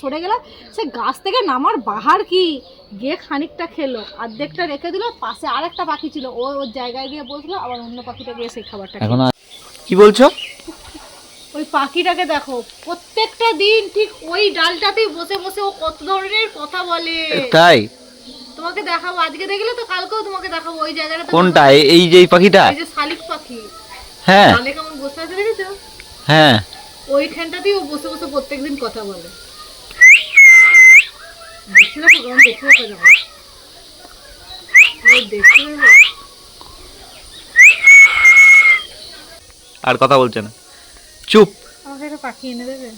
সরে গেলাম, সে গাছ থেকে নামার বাহার কি গিয়ে খানিকটা খেলো, অর্ধেকটা রেখে দিল, পাশে আরেকটা পাখি ছিল, ও ওর জায়গায় গিয়ে বসলো, আবার অন্য পাখিটা গিয়ে সেই খাবারটা এখন কি বলছো? ওই পাখিটাকে দেখো প্রত্যেকটা দিন ঠিক ওই ডালটাতেই বসে বসে ও কত ধরনের কথা বলে। তাই? তোমাকে দেখাবো, আজকে দেখলে তো কালকেও তোমাকে দেখাবো ওই জায়গাটা। কোনটা? এই যে এই পাখিটা? এই যে শালিক পাখি। হ্যাঁ। ডালে কেমন বসে আছে দেখেছো? হ্যাঁ। ওইখানটাতেই ও বসে বসে প্রত্যেকদিন কথা বলে। দেখছো না কেমন দেখতে পাবে যাবে। ওই দেখছো না? আর কথা বলছে না, চুপ। আমাকে একটা পাখি এনে দেবে?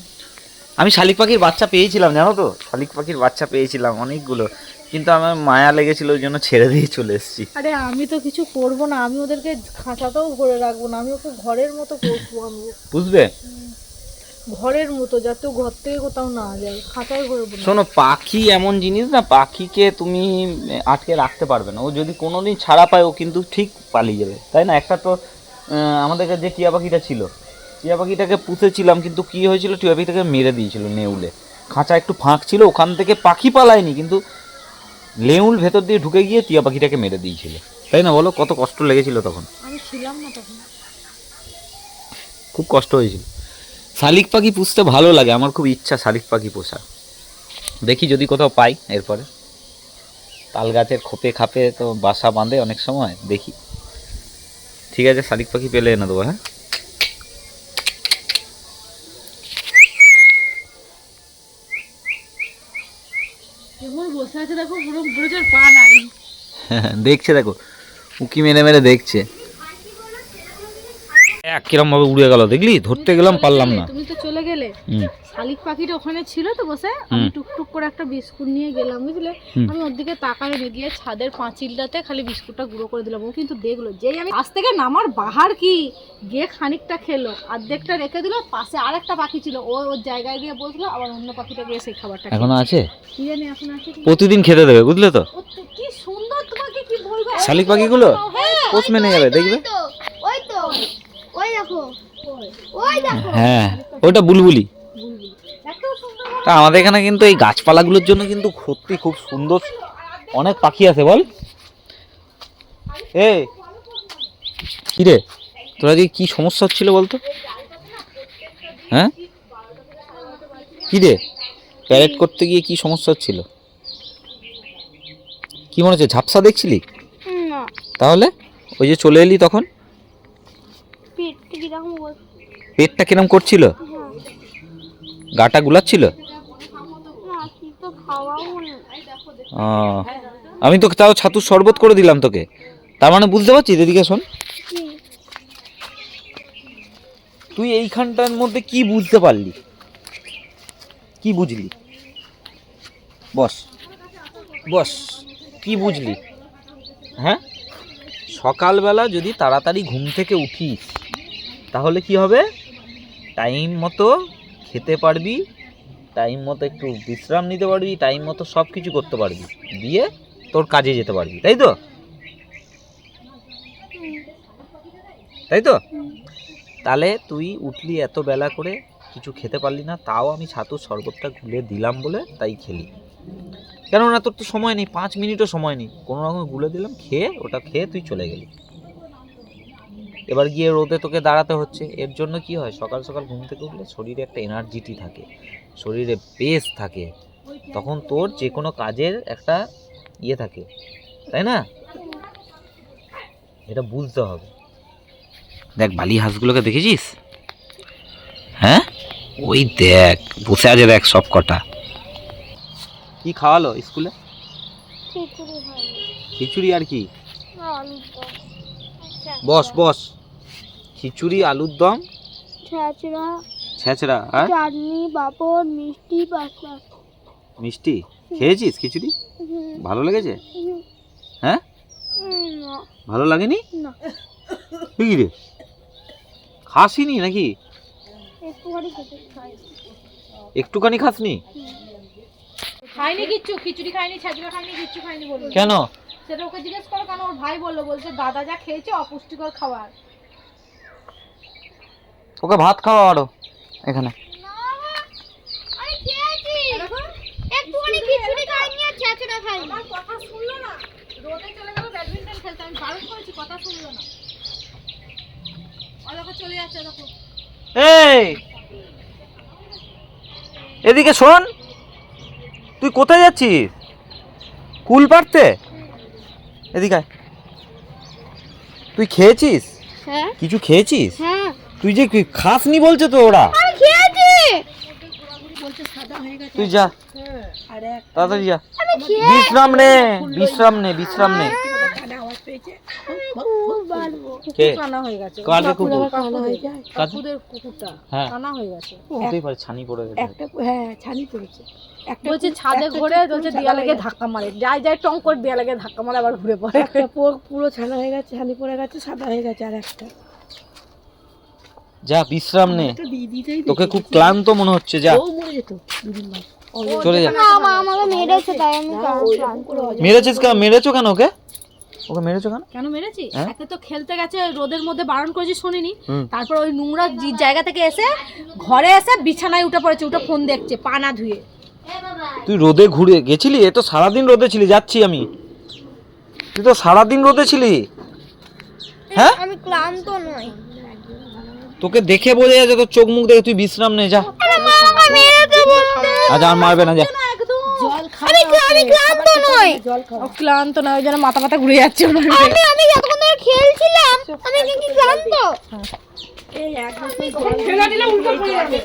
আমি শালিক পাখির বাচ্চা পেয়েছিলাম, জানো তো, শালিক পাখির বাচ্চা পেয়েছিলাম অনেকগুলো, কিন্তু আমার মায়া লেগেছিল, ওই জন্য ছেড়ে দিয়ে চলে এসেছি। আরে আমি তো কিছু করবো না, আমি ওদেরকে খাঁচাতেও ভরে রাখবো না, আমি ওকে ঘরের মতো করবো, আনবো বুঝবে, ঘরের মতো, যাতে ও ঘর থেকে কোথাও না যায়, খাঁচায় ভরবো না। শোনো, পাখি এমন জিনিস না, পাখিকে তুমি আটকে রাখতে পারবে না। ও যদি কোনোদিন ছাড়া পায়, ও কিন্তু ঠিক পালিয়ে যাবে, তাই না? একটা তো আমাদের যে টিয়া পাখিটা ছিল, টিয়া পাখিটাকে পুষেছিলাম, কিন্তু কি হয়েছিল, টিয়া পাখিটাকে মেরে দিয়েছিল নেউলে। খাঁচা একটু ফাঁক ছিল, ওখান থেকে পাখি পালায়নি, কিন্তু নেউল ভেতর দিয়ে ঢুকে গিয়ে টিয়া পাখিটাকে মেরে দিয়েছিল, তাই না? বলো কত কষ্ট লেগেছিল তখন। আমি ছিলাম না তখন। খুব কষ্ট হয়েছিল। শালিক পাখি পুষতে ভালো লাগে, আমার খুব ইচ্ছা শালিক পাখি পোষা। দেখি যদি কোথাও পাই। এরপরে তাল গাছের খোপে খাপে তো বাসা বাঁধে অনেক সময়, দেখি। ঠিক আছে, শালিক পাখি পেলে এনে দেবো। হ্যাঁ, কেমন বসে আছে দেখো, পুরো ব্রুজের পা নাই। দেখছে, দেখো উকি মেরে মেরে দেখছে। কিরম ভাবে উড়ে গেল দেখলি, ধরতে গেলাম পারলাম না। তুমি তো চলে গেলে, শালিক পাখিটা ওখানে ছিল তো বসে, আমি টুকটুক করে একটা বিস্কুট নিয়ে গেলাম, বুঝলে? আমি ওর দিকে তাকাইনি, গিয়ে ছাদের পাঁচিলটাতে খালি বিস্কুটটা গুঁড়ো করে দিলাম। ও কিন্তু দেখলো, যেই আমি গাছ থেকে নামার বাহার কি গিয়ে খানিকটা খেলো, অর্ধেকটা রেখে দিল, পাশে আরেকটা পাখি ছিল, ও ওর জায়গায় গিয়ে বসলো, আবার অন্য পাখিটা গিয়ে সেই খাবারটা এখনো আছে, কি জানি এখন আছে কি। প্রতিদিন খেতে দেবে, বুঝলে তো? কি সুন্দর, তোমাকে কি বলবো, শালিক পাখিগুলো পোষ মেনে যাবে, দেখবে। ওই তো ওই দেখো, ওই দেখো। হ্যাঁ, ওটা বুলবুলি। এত সুন্দর। তা আমাদের এখানে কিন্তু এই গাছপালাগুলোর জন্য কিন্তু সত্যি খুব সুন্দর অনেক পাখি আছে, বল। এই কি রে, তোরা যে কি সমস্যা হচ্ছিল বলতো? হ্যাঁ, কি রে, প্যারেড করতে গিয়ে কি সমস্যা হচ্ছিল? কি মনে হচ্ছে, ঝাপসা দেখছিলি? না, তাহলে ওই যে চলে এলি তখন, পেটটা কিরকম পেটটা কিরম করছিল, গাটা গুলাচ্ছিল। না, কি তো খাওয়াও না। আমি তো তাও ছাতুর শরবত করে দিলাম তোকে, তার মানে বুঝতে পারছিস। এদিকে শোন, তুই এইখানটার মধ্যে কি বুঝতে পারলি, কি বুঝলি? বস বস, কি বুঝলি? হ্যাঁ, সকালবেলা যদি তাড়াতাড়ি ঘুম থেকে উঠিস, তাহলে কি হবে, টাইম মতো খেতে পারবি, টাইম মতো একটু বিশ্রাম নিতে পারবি, টাইম মতো সব কিছু করতে পারবি, দিয়ে তোর কাজে যেতে পারবি, তাই তো? তাই তো? তাহলে তুই উঠলি এত বেলা করে, কিছু খেতে পারলি না, তাও আমি ছাতুর শরবতটা গুলে দিলাম বলে তাই খেলি। কেননা তোর তো সময় নেই, 5 মিনিটও সময় নেই, কোনো রকম গুলে দিলাম, খেয়ে ওটা খেয়ে তুই চলে গেলি। এবার গিয়ে রোদে তোকে দাঁড়াতে হচ্ছে। এর জন্য কি হয়, সকাল সকাল ঘুম থেকে উঠলে শরীরে একটা এনার্জিটি থাকে, শরীরে বেশ থাকে, তখন তোর যে কোনো কাজের একটা ইয়ে থাকে, তাই না? এটা বুঝতে হবে। দেখ বালি হাঁসগুলোকে দেখেছিস? হ্যাঁ, ওই দেখ বসে আছে, দেখ সব কটা। কি খাওয়ালো স্কুলে? খিচুড়ি হয়, খিচুড়ি আর কি? আলুর দম, বস বস, খিচুড়ি, আলুর দম, ছেঁচড়া, ছেঁচড়া, আর চাটনি, পাঁপড়, মিষ্টি, পাঁপড়। মিষ্টি। খেয়েছিস খিচুড়ি? ভালো লেগেছে? হ্যাঁ, না, ভালো লাগেনি? না, কি রে, খাসিনি নাকি? একটুখানি খেতে খাই। একটুখানি খাসনি? খাইনি কিচ্ছু, খিচুড়ি খাইনি, ছাজরা খাইনি, কিচ্ছু খাইনি বললো। কেন? সেটা ওকে জিজ্ঞেস করো, কারণ ওর ভাই বললো, বলছে দাদা যা খেয়েছে অপুষ্টিকর খাবার। ওকে ভাত খাওয়া আরো এখানে। আমি খেয়েছি। দেখো চলে যাচ্ছে দেখো। এই এদিকে শোন, তুই কোথায় যাচ্ছিস? কুল পাড়তে? এদিকে আয়। তুই খেয়েছিস? হ্যাঁ কিছু খেয়েছিস? হ্যাঁ তুই যে খাসনি বলছে তো ওরা। আমি খেয়েছি। তুই যা, তাড়াতাড়ি যা, আমি খেয়ে বিশ্রাম নে, বিশ্রাম নে, বিশ্রাম নে। কে? কানা হয়ে গেছে। কাকে কুকুর? কানা হয়ে যায়। কাকে? কাকুদের কুকুরটা হ্যাঁ। কানা হয়ে গেছে। হতেই পারে, ছানি পড়ে গেছে। একটা হ্যাঁ ছানি পড়েছে একটা বলছে ছাদে ঘোরে, বলছে দেয়ালে গিয়ে ধাক্কা মারে, যাই যাই টং করে দেয়ালে গিয়ে ধাক্কা মারে, আবার ঘুরে পড়ে। একটা পুরো ছানা হয়ে গেছে, ছানি পড়ে গেছে, সাদা হয়ে গেছে। আর একটা যা বিশ্রাম নে, একটা দিদিটাই তোকে খুব ক্লান্ত মনে হচ্ছে। যা ও মরে যেত দুদিন বাদ। চলে যা। না আমাকে মেরেছে তাই আমি ক্লান্ত। মেরেছিস কেন? মেরেছো কেন ওকে? ওকে মেরেছো কেন? কেন মেরেছি? হ্যাঁ? একে তো খেলতে গেছে, রোদের মধ্যে বারণ করেছি শুনিনি। হুম। তারপর ওই নোংরা জায়গা থেকে এসে ঘরে এসে বিছানায় উঠে পড়েছে, উঠে ফোন দেখছে পা না ধুয়ে। তুই রোদে ঘুরে গেছিলি? এ তো সারাদিন রোদে ছিলি। যাচ্ছি আমি। তুই তো সারাদিন রোদে ছিলি। হ্যাঁ, আমি ক্লান্ত নই। তোকে দেখে বোঝা যাচ্ছে, তোর চোখ মুখ দেখে। তুই বিশ্রাম নে, যা। আরে মা আমাকে মেরেছে বলতে। আজ আর মারবে না, যা। জল খাওয়া আমি ক্লান্ত নই। জল খাওয়া ও ক্লান্ত না, ওই জন্য মাথা মাথা ঘুরে যাচ্ছে ওর। আমি যতক্ষণ ধরে খেলছিলাম আমি কি ক্লান্ত? এই এক বছর জল ফেলা দিলে উল্টো পড়ে যাবে।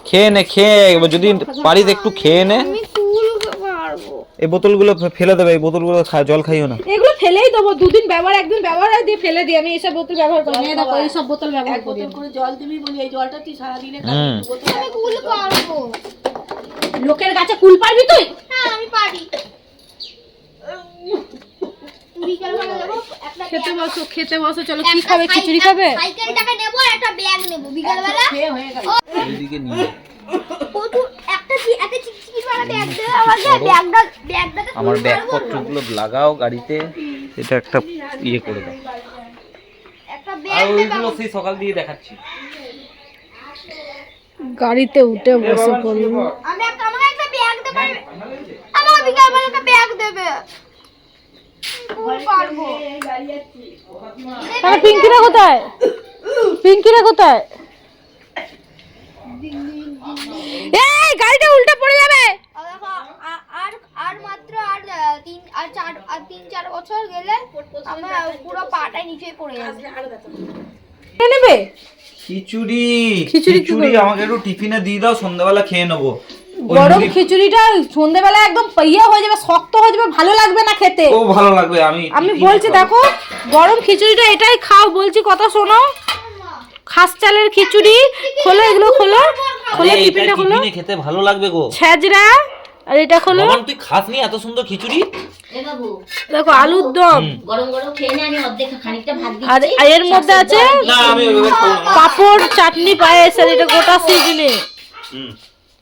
খেয়ে নে, খেয়ে, যদি পারিস একটু খেয়ে নে। আমি তুলতে পারবো। এই বোতলগুলো ফেলে দেবে, এই বোতলগুলো জল খাইও না। এগুলো ফেলেই দেবো, দুদিন ব্যবহার, একদিন ব্যবহার হয় দিয়ে ফেলে দিই। আমি এইসব বোতল ব্যবহার করি না, এই দেখো এইসব বোতল ব্যবহার এক করি বোতল আমি। করে জল দিবি বলি, এই জলটা তুই সারাদিনে হুম। আমি তুলতে পারবো। লোকের গাছে কুল পারবি তুই? হ্যাঁ আমি পারি। বিকালবেলা যাবো একটা খেতে বসো, খেতে বসো, চলো। কি একটা খাবে? খিচুড়ি খাবে? সাইকেলটাকে নেবো আর একটা ব্যাগ নেবো বিকালবেলা। খেয়ে হয়ে গেল। এইদিকে নিয়ে প্রচুর একটা চিকচিকি वाला ব্যাগ দে আমাকে, ব্যাগটাকে আমার ব্যাগপত্রগুলো লাগাও গাড়িতে। এটা একটা ইয়ে করে দাও। একটা আর ব্যাগ ওইগুলো সেই সকাল দিয়ে দেখাচ্ছি। গাড়িতে উঠে বসে পড়লো। আমাকে একটা ব্যাগ দে পারবে? আমাকে বিকালবেলা একটা ব্যাগ দেবে। খুব পারবো। তাহলে পিঙ্কিরা কোথায়? পিঙ্কিরা কোথায়? এই গাড়িটা উল্টে পড়ে যাবে। আর দেখো, আর মাত্র তিন চার বছর গেলে আমার পুরো পাটাই নিচে পড়ে যাবে। কে নেবে? খিচুড়ি। খিচুড়ি কি খিচুড়ি করবে? আমাকে একটু টিফিনে দিয়ে দাও, সন্ধ্যাবেলা খেয়ে নেবো। ওই গরম মুড়ি- খিচুড়িটা সন্ধ্যেবেলা একদম পাইয়া হয়ে যাবে, শক্ত হয়ে যাবে, ভালো লাগবে না খেতে। খুব ভালো লাগবে। আমি টিফিনে বলছি খাবো। দেখো, গরম খিচুড়িটা এটাই খাও, বলছি কথা শোনো। খাস চালের খিচুড়ি খোলো, এগুলো খোলো, খোলো আরে, এটা টিফিনটা খোলো। টিফিনে খেতে ভালো লাগবে গো। ছেজরা, আর এটা খোলো। বাবান, তুই খাসনি এত সুন্দর খিচুড়ি? দেখো আলুর দম, গরম গরম খেয়ে নে, আমি অর্ধেক খানিকটা ভাত দিই। আর এর মধ্যে আছে না, আমি ওইভাবে খাবো না। পাপড়, চাটনি, পায়েস, আর এটা গোটা সিজনে। হুম।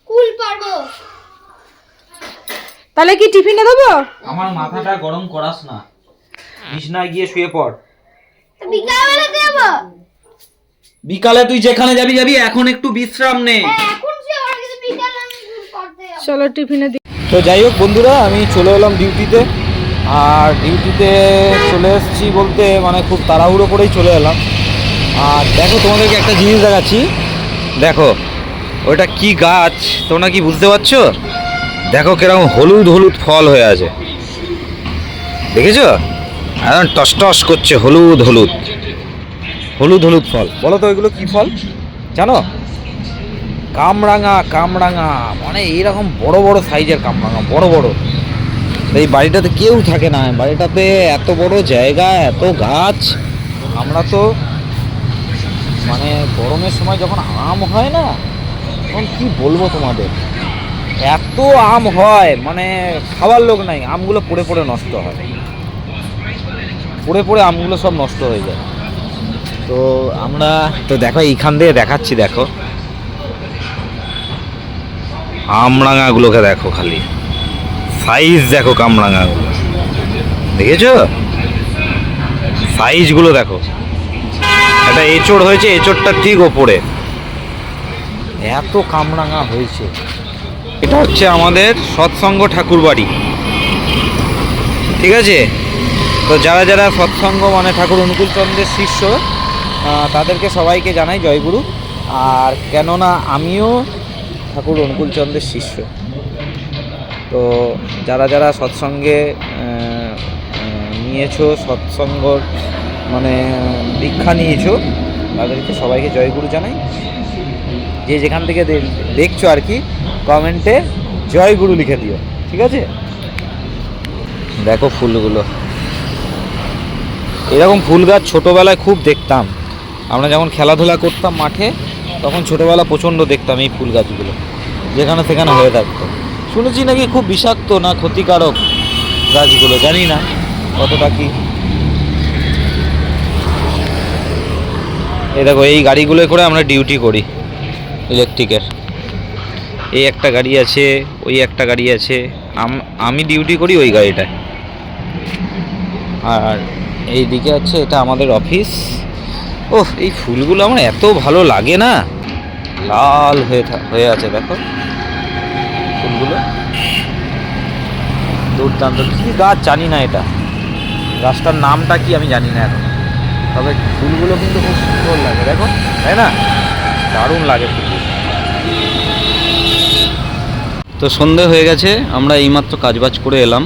কুল পারবো। তাহলে কি টিফিনে দেবো? আমার মাথাটা গরম করাস না, বিছনায় গিয়ে শুয়ে পড়। তো বিকালবেলা দেবো। বিকালে তুই যেখানে যাবি যাবি, এখন একটু বিশ্রাম নে। এখন সে আমার কাছে বিকাল আমি করতে যাবো। চলো টিফিনে দিই। তো যাই হোক বন্ধুরা, আমি চলে এলাম ডিউটিতে। আর ডিউটিতে চলে এসেছি বলতে মানে খুব তাড়াহুড়ো করেই চলে এলাম। আর দেখো, তোমাদেরকে একটা জিনিস দেখাচ্ছি। দেখো ওইটা কি গাছ, তোমরা কি বুঝতে পারছো? দেখো কিরকম হলুদ হলুদ ফল হয়ে আছে, দেখেছো? একদম টস টস করছে, হলুদ হলুদ হলুদ হলুদ ফল। বলো তো এগুলো কি ফল জানো? কামরাঙা। কামরাঙা মানে এইরকম বড় বড় সাইজের কামরাঙা, বড় বড়। এই বাড়িটাতে কেউ থাকে না, বাড়িটাতে এত বড় জায়গা, এত গাছ। আমরা তো মানে গরমের সময় যখন আম হয় না, তখন কি বলবো তোমাদের, এত আম হয় মানে খাবার লোক নাই। আমগুলো পড়ে পড়ে নষ্ট হয়, পড়ে পড়ে আমগুলো সব নষ্ট হয়ে যায়। তো আমরা তো দেখো এইখান দিয়ে দেখাচ্ছি, দেখো আমরাঙাগুলোকে দেখো, খালি সাইজ দেখো কামরাঙাগুলো, দেখেছো সাইজগুলো দেখো। একটা এঁচড় হয়েছে, এঁচড়টা ঠিক ওপরে, এত কামরাঙা হয়েছে। এটা হচ্ছে আমাদের সৎসঙ্গ ঠাকুর বাড়ি, ঠিক আছে? তো যারা যারা সৎসঙ্গ মানে ঠাকুর অনুকূল চন্দ্রের শিষ্য, তাদেরকে সবাইকে জানাই জয়গুরু। আর কেননা আমিও ঠাকুর অনুকূলচন্দ্রের শিষ্য, তো যারা যারা সৎসঙ্গে নিয়েছো, সৎসঙ্গ মানে দীক্ষা নিয়েছো, তাদেরকে সবাইকে জয়গুরু জানাই। যে যেখান থেকে দেখছো আর কি, কমেন্টে জয়গুরু লিখে দিও, ঠিক আছে? দেখো ফুলগুলো, এরকম ফুল গাছ ছোটোবেলায় খুব দেখতাম। আমরা যখন খেলাধুলা করতাম মাঠে, তখন ছোটোবেলা প্রচণ্ড দেখতাম এই ফুল গাছগুলো, যেখানে সেখানে হয়ে থাকতো। শুনেছি নাকি খুব বিষাক্ত না ক্ষতিকারক গাছগুলো, জানি না কতটা কি। এই দেখো, এই গাড়িগুলোয় করে আমরা ডিউটি করি ইলেকট্রিকের। এই একটা গাড়ি আছে, ওই একটা গাড়ি আছে, আমি ডিউটি করি ওই গাড়িটায়। আর এই দিকে আছে, এটা আমাদের অফিস। ওহ, এই ফুলগুলো আমার এত ভালো লাগে না, লাল হয়ে আছে দেখো ফুলগুলো, দুর্দান্ত। কী গাছ জানি না, এটা গাছটার নামটা কি আমি জানি না এখন, তবে ফুলগুলো কিন্তু খুব সুন্দর লাগে দেখো, তাই না? দারুণ লাগে ফুল। তো সন্ধে হয়ে গেছে, আমরা এইমাত্র কাজবাজ করে এলাম।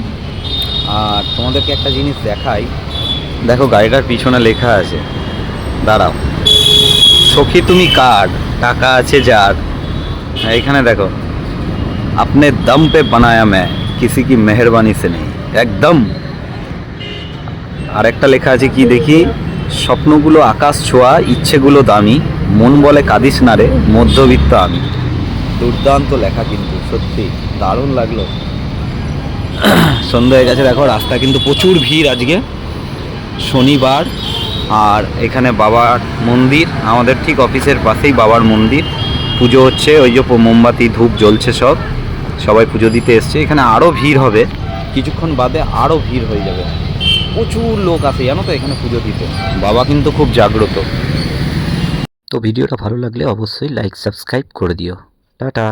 আর তোমাদেরকে একটা জিনিস দেখাই, দেখো গাড়িটার পিছনে লেখা আছে, দাঁড়াও, সখী তুমি কার, টাকা আছে যার। এখানে দেখো, আপনে দম পে বানায়া মে, কিসি কি মেহরবানি সে নেই, একদম। আর একটা লেখা আছে কি দেখি, স্বপ্নগুলো আকাশ ছোঁয়া, ইচ্ছেগুলো দামি, মন বলে কাঁদিস না রে, মধ্যবিত্ত আমি। দুর্দান্ত লেখা, কিন্তু সত্যি দারুণ লাগলো। সন্ধ্যা হয়ে গেছে, দেখো রাস্তা কিন্তু প্রচুর ভিড় আজকে শনিবার। আর এখানে বাবার মন্দির, আমাদের ঠিক অফিসের পাশেই বাবার মন্দির, পুজো হচ্ছে, ওই যে মোমবাতি ধূপ জ্বলছে, সবাই পুজো দিতে এসছে। এখানে আরও ভিড় হবে, কিছুক্ষণ বাদে আরও ভিড় হয়ে যাবে, প্রচুর লোক আসে জানো তো এখানে পুজো দিতে। বাবা কিন্তু খুব জাগ্রত। তো ভিডিওটা ভালো লাগলে অবশ্যই লাইক সাবস্ক্রাইব করে দিও। টাটা।